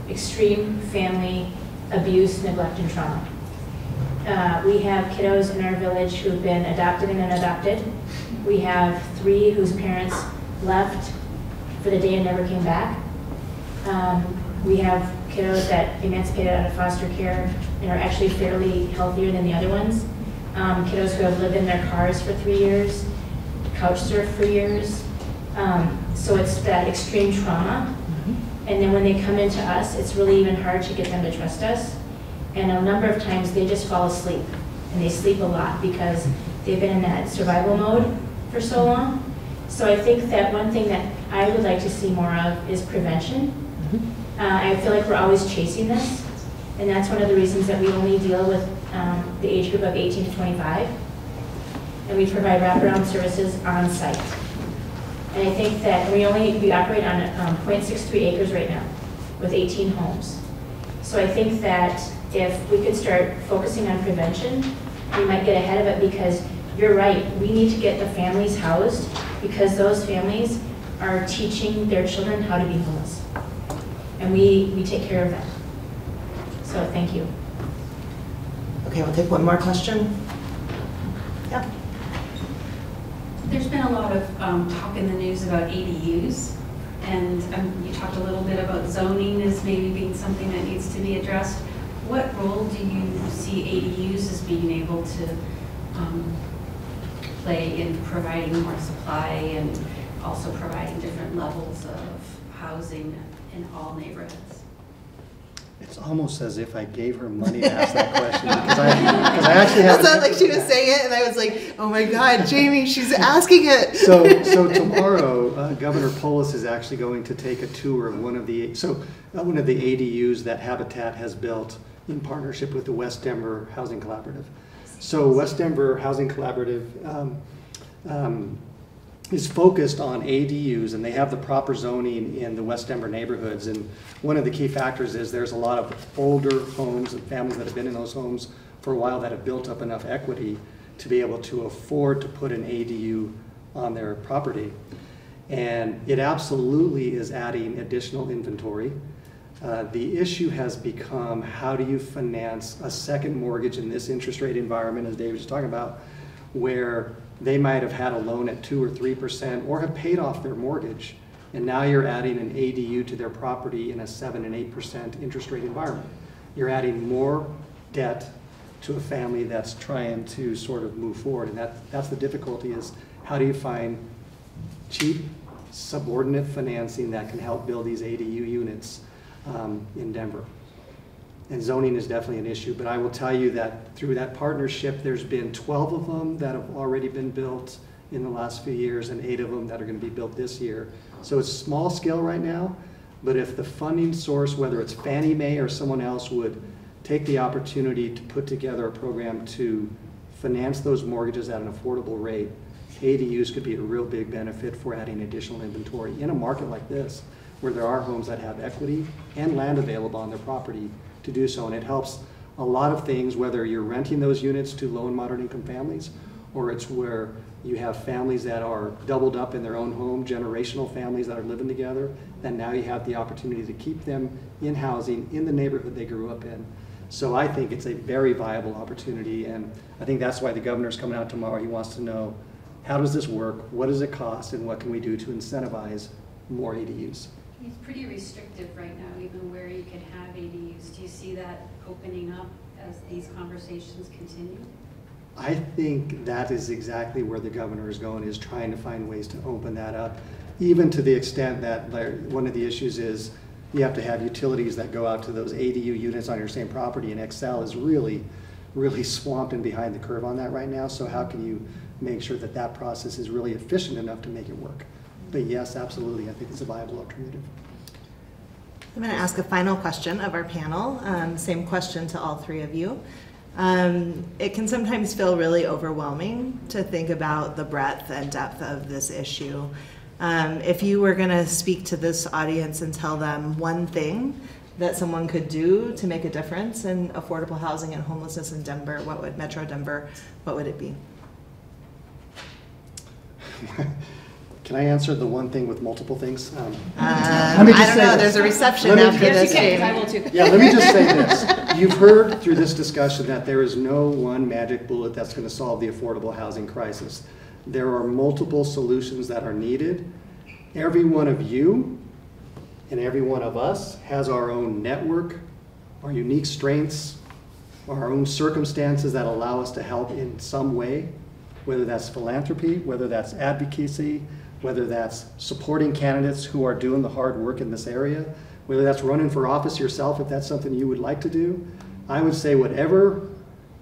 extreme family abuse, neglect, and trauma. We have kiddos in our village who have been adopted and unadopted. We have 3 whose parents left for the day and never came back. We have kiddos that emancipated out of foster care and are actually fairly healthier than the other ones. Kiddos who have lived in their cars for 3 years, couch surfed for years. So it's that extreme trauma. And then when they come into us, it's really even hard to get them to trust us. And a number of times they just fall asleep, and they sleep a lot because they've been in that survival mode for so long. So I think that one thing that I would like to see more of is prevention. I feel like we're always chasing this, and that's one of the reasons that we only deal with the age group of 18 to 25, and we provide wraparound services on site. And I think that we operate on 0.63 acres right now with 18 homes. So I think that if we could start focusing on prevention, we might get ahead of it, because you're right, we need to get the families housed, because those families are teaching their children how to be homeless. And we take care of them. So thank you. Okay, we'll take one more question. Yeah. There's been a lot of talk in the news about ADUs, and you talked a little bit about zoning as maybe being something that needs to be addressed. What role do you see ADUs as being able to play in providing more supply and also providing different levels of housing in all neighborhoods? It's almost as if I gave her money to ask that question, because I actually have. It sounded like she was saying it, and I was like, "Oh my God, Jamie, she's asking it." So tomorrow, Governor Polis is actually going to take a tour of one of the ADUs that Habitat has built in partnership with the West Denver Housing Collaborative. So West Denver Housing Collaborative is focused on ADUs, and they have the proper zoning in the West Denver neighborhoods. And one of the key factors is there's a lot of older homes and families that have been in those homes for a while that have built up enough equity to be able to afford to put an ADU on their property. And it absolutely is adding additional inventory. The issue has become, how do you finance a second mortgage in this interest rate environment, as Dave was talking about, where they might have had a loan at 2 or 3% or have paid off their mortgage, and now you're adding an ADU to their property in a 7 and 8% interest rate environment. You're adding more debt to a family that's trying to sort of move forward, and that's the difficulty, is how do you find cheap, subordinate financing that can help build these ADU units in Denver. And zoning is definitely an issue, but I will tell you that through that partnership, there's been 12 of them that have already been built in the last few years and 8 of them that are going to be built this year. So it's small scale right now, but if the funding source, whether it's Fannie Mae or someone else, would take the opportunity to put together a program to finance those mortgages at an affordable rate, ADUs could be a real big benefit for adding additional inventory in a market like this, where there are homes that have equity and land available on their property to do so. And it helps a lot of things, whether you're renting those units to low and moderate income families, or it's where you have families that are doubled up in their own home, generational families that are living together, and now you have the opportunity to keep them in housing in the neighborhood they grew up in. So I think it's a very viable opportunity, and I think that's why the governor's coming out tomorrow. He wants to know, how does this work, what does it cost, and what can we do to incentivize more ADUs? It's pretty restrictive right now, even where you can have ADUs. Do you see that opening up as these conversations continue? I think that is exactly where the governor is going, is trying to find ways to open that up, even to the extent that one of the issues is you have to have utilities that go out to those ADU units on your same property, and Excel is really, really swamped and behind the curve on that right now. So how can you make sure that that process is really efficient enough to make it work? But yes, absolutely, I think it's a viable alternative. I'm going to ask a final question of our panel. Same question to all 3 of you. It can sometimes feel really overwhelming to think about the breadth and depth of this issue. If you were going to speak to this audience and tell them one thing that someone could do to make a difference in affordable housing and homelessness in Denver, Metro Denver, what would it be? Can I answer the one thing with multiple things? I don't know. There's a reception after this. Yes, you can. I will too. Yeah, let me just say this. You've heard through this discussion that there is no one magic bullet that's going to solve the affordable housing crisis. There are multiple solutions that are needed. Every one of you and every one of us has our own network, our unique strengths, our own circumstances that allow us to help in some way, whether that's philanthropy, whether that's advocacy, whether that's supporting candidates who are doing the hard work in this area, whether that's running for office yourself, if that's something you would like to do. I would say whatever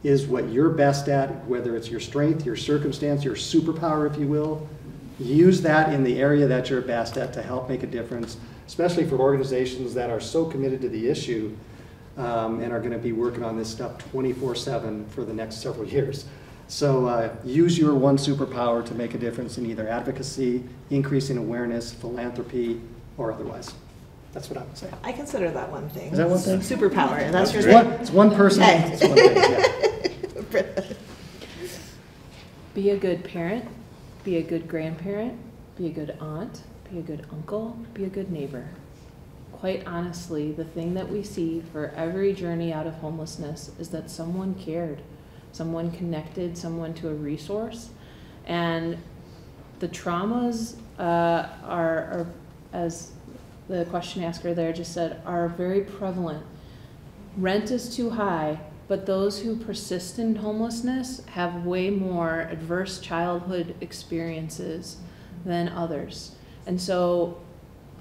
is what you're best at, whether it's your strength, your circumstance, your superpower, if you will, use that in the area that you're best at to help make a difference, especially for organizations that are so committed to the issue and are going to be working on this stuff 24/7 for the next several years. So use your one superpower to make a difference in either advocacy, increasing awareness, philanthropy, or otherwise. That's what I would say. I consider that one thing. Is that one thing? Superpower. That's your It's one person. Hey. It's one thing, yeah. Be a good parent, be a good grandparent, be a good aunt, be a good uncle, be a good neighbor. Quite honestly, the thing that we see for every journey out of homelessness is that someone cared, someone connected, someone to a resource. And the traumas are, as the question asker there just said, are very prevalent. Rent is too high, but those who persist in homelessness have way more adverse childhood experiences than others. And so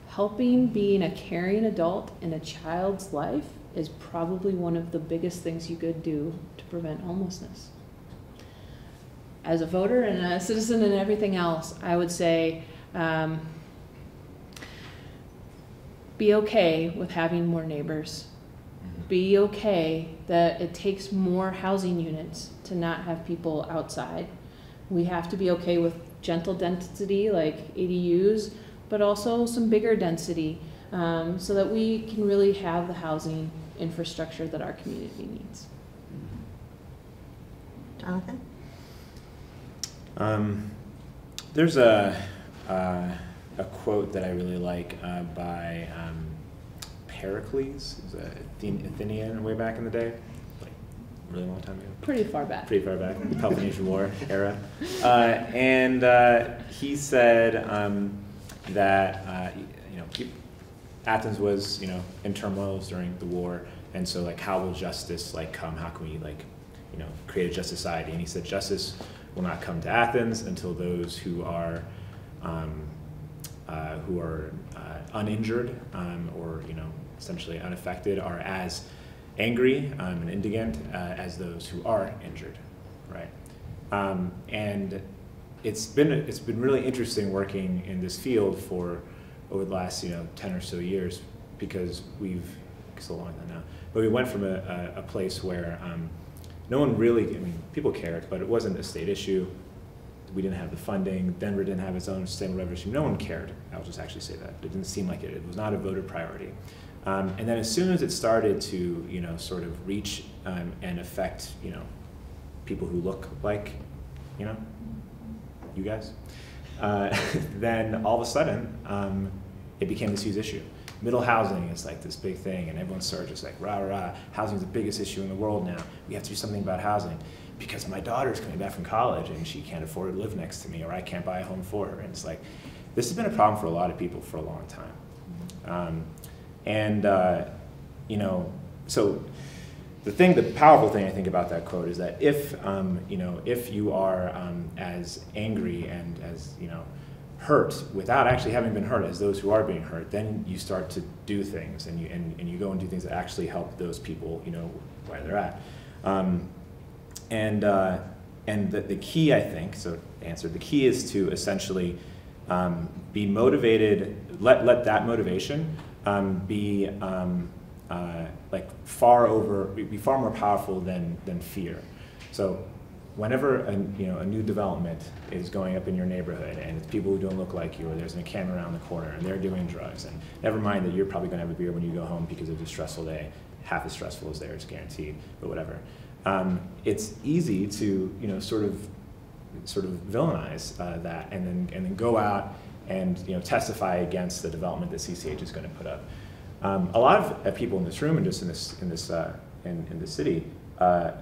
helping being a caring adult in a child's life is probably one of the biggest things you could do to prevent homelessness. As a voter and a citizen and everything else, I would say be okay with having more neighbors. Be okay that it takes more housing units to not have people outside. We have to be okay with gentle density like ADUs, but also some bigger density so that we can really have the housing infrastructure that our community needs. Jonathan? There's a quote that I really like by Pericles, who's an Athenian way back in the day, like a really long time ago. Pretty far back. Pretty far back, the Peloponnesian War era. And he said that Athens was in turmoil during the war, and so like how will justice come? How can we create a just society? And he said justice will not come to Athens until those who are who are uninjured or essentially unaffected are as angry and indigent as those who are injured, right? And it's been really interesting working in this field for over the last 10 or so years, because it's a long time now, but we went from a place where no one really, people cared, but it wasn't a state issue. We didn't have the funding. Denver didn't have its own sustainable revenue stream. No one cared. I'll just actually say that. It didn't seem like it. It was not a voter priority. And then as soon as it started to, sort of reach and affect, people who look like, you guys, then all of a sudden, it became this huge issue. Middle housing is like this big thing, and everyone started just like, rah, rah, housing's the biggest issue in the world now. We have to do something about housing. Because my daughter's coming back from college and she can't afford to live next to me, or I can't buy a home for her. And it's like, this has been a problem for a lot of people for a long time. So the powerful thing I think about that quote is that if you are as angry and as, hurt without actually having been hurt as those who are being hurt, then you start to do things and you go and do things that actually help those people, where they're at. And the key, I think, the key is to essentially be motivated, let that motivation be far more powerful than fear. So whenever a new development is going up in your neighborhood and it's people who don't look like you, or there's an camera around the corner and they're doing drugs, and never mind that you're probably going to have a beer when you go home because it was a stressful day, half as stressful as theirs, guaranteed, but whatever. It's easy to sort of villainize that and then go out and testify against the development that CCH is going to put up. A lot of people in this room and just in this city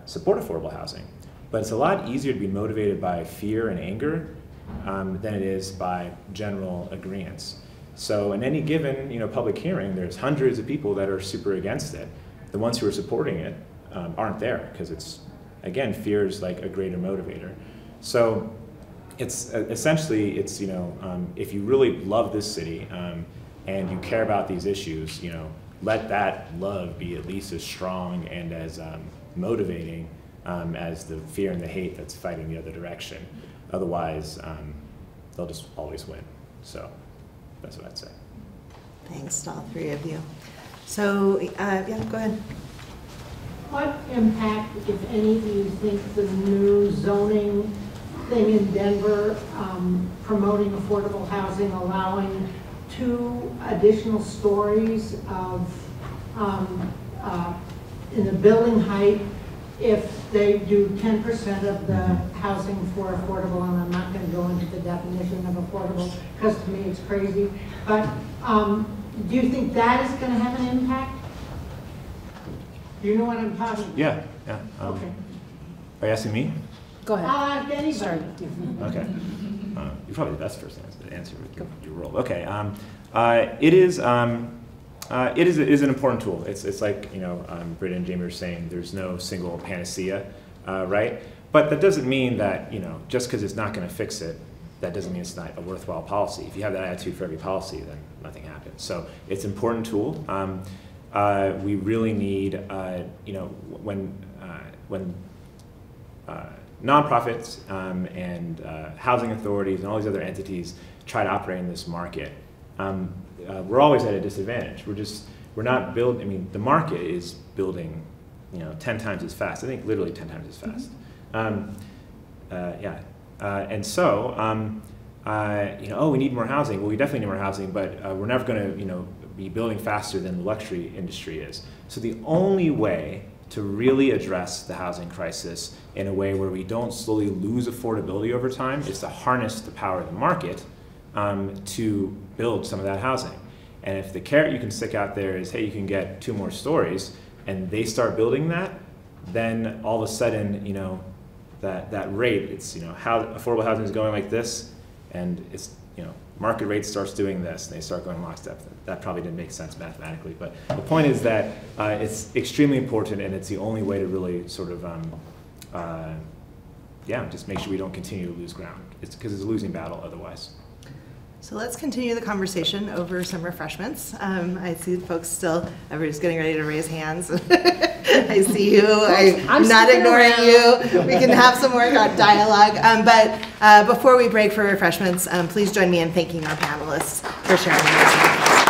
support affordable housing, but it's a lot easier to be motivated by fear and anger than it is by general agreeance. So in any given public hearing, there's hundreds of people that are super against it. The ones who are supporting it aren't there, because it's, again, fear is like a greater motivator. So it's essentially, it's, if you really love this city and you care about these issues, let that love be at least as strong and as motivating as the fear and the hate that's fighting the other direction. Otherwise, they'll just always win. So that's what I'd say. Thanks to all three of you. So, yeah, go ahead. What impact, if any, do you think the new zoning thing in Denver, promoting affordable housing, allowing 2 additional stories of in the building height, if they do 10% of the housing for affordable, and I'm not going to go into the definition of affordable because to me it's crazy, but do you think that is going to have an impact? Do you know what I'm talking about? Yeah. Okay. Are you asking me? Go ahead. I'll ask anybody. Sorry. Okay. You're probably the best person to answer with your role. Okay. It is an important tool. It's like Britta and Jaime were saying. There's no single panacea, right? But that doesn't mean that just because it's not going to fix it, that doesn't mean it's not a worthwhile policy. If you have that attitude for every policy, then nothing happens. So it's an important tool. We really need, when nonprofits and housing authorities and all these other entities try to operate in this market, we're always at a disadvantage. We're not building. I mean, the market is building, 10 times as fast. I think literally 10 times as fast. And so, we need more housing. Well, we definitely need more housing, but we're never going to, be building faster than the luxury industry is. So the only way to really address the housing crisis in a way where we don't slowly lose affordability over time is to harness the power of the market to build some of that housing. And if the carrot you can stick out there is, hey, you can get 2 more stories, and they start building that, then all of a sudden, that rate, it's, how affordable housing is going like this, and it's, market rate starts doing this, and they start going lockstep. That probably didn't make sense mathematically, but the point is that it's extremely important, and it's the only way to really sort of, just make sure we don't continue to lose ground. It's because it's a losing battle otherwise. So let's continue the conversation over some refreshments. I see folks still, everybody's getting ready to raise hands. I see you, I'm not ignoring you. We can have some more dialogue. But before we break for refreshments, please join me in thanking our panelists for sharing their experience.